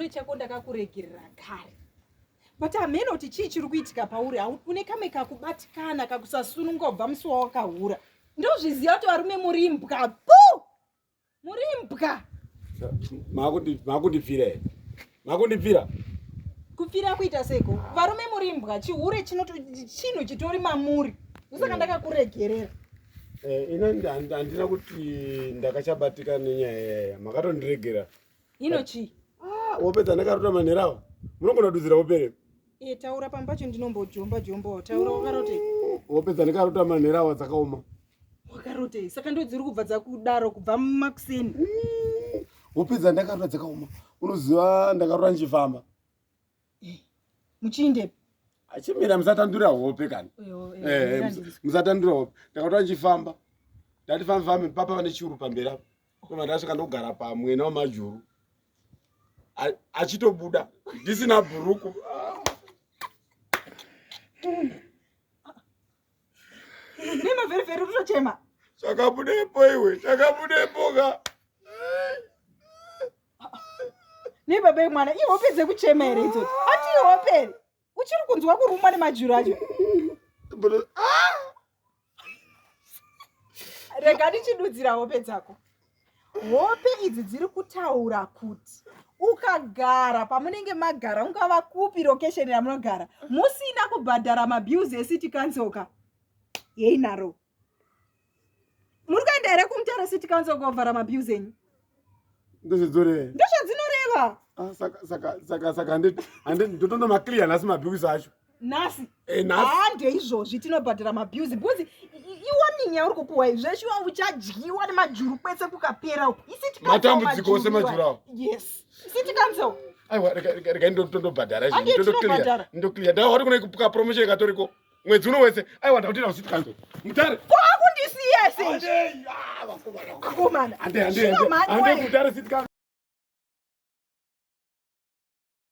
chihure chako ndakakuregerera kare. But hameno kuti chii chiri kuitika pauri, une kamwe kakubatikana kakusasunungobva musi wawakahura. Ndozviziva kuti varume muri imbwa. Pu! Muri imbwa. Makundipfira here. Makundipfira. Kupfira kuita seko. Varume muri imbwa. Chihure chinhu chitori mamuri. Usaka ndakakuregerera. Ina handina kuti ndakachabatika nenyaya makatondiregera. Ino chii? Wopedza ndakarota manherawa. Munogona kududzira upere. Taura pambacho ndinombojomba. Taura wakarotei? Wopedza ndakarota manherawa dzakaoma. Wakarotei? Saka ndodziri kubva dzakudaro kubva mumakuseni. Wopedza ndakarota dzakaoma. Unoziva ndakarota ndichifamba. Muchinde. Achimira musatandura hope kana. Musatandura hope. Ndakarota ndichifamba. Ndatifamba papa vane chiuru pamberi apo. Koma ndasvika ndogara pamwene wamajuru. Achitobuda ndisina bhuruku. Nema veri utochema. Chakabudepo iwe, chakabudepo ka. Ne baba mwana, ihopedze kuchema here idzo. Ati ihopere. Uchiri kunzwa kurumwa nemajuru acho. Rega ndichidudzira hope dzako. Hope idzi dziri kutaura kuti ukagara pamunenge magara, ungava kupi location yamunogara, musina kubhadhara mabhiuzi eCity Council ka. Yeinaro. Muri kuenda here kumutara City Council kovhara mabhiuzi enyu? Ndozvidzoreva. Ndozvadzinoreva. Saka ndotondo makliya nhasi mabhiuzi acho. Nasi? Nasi. Ndeizvozvi tinobhadhara mabhiuzi. Bhuzi iwani yauri kupuwa izvezvi uchadyiwa nemajuru kwese kukapera uku. Matambudziko ose majuru awo. Yes. City Council. Aiwa rega ndotondobhadhara izvi. Ndokliya. Ndauri kuna kupuka promotion yakatoriko. Mwedzi uno wese. Aiwa ndakutina City Council. Mutare. Kwakundisiya sezvo. Ande kutare City Council.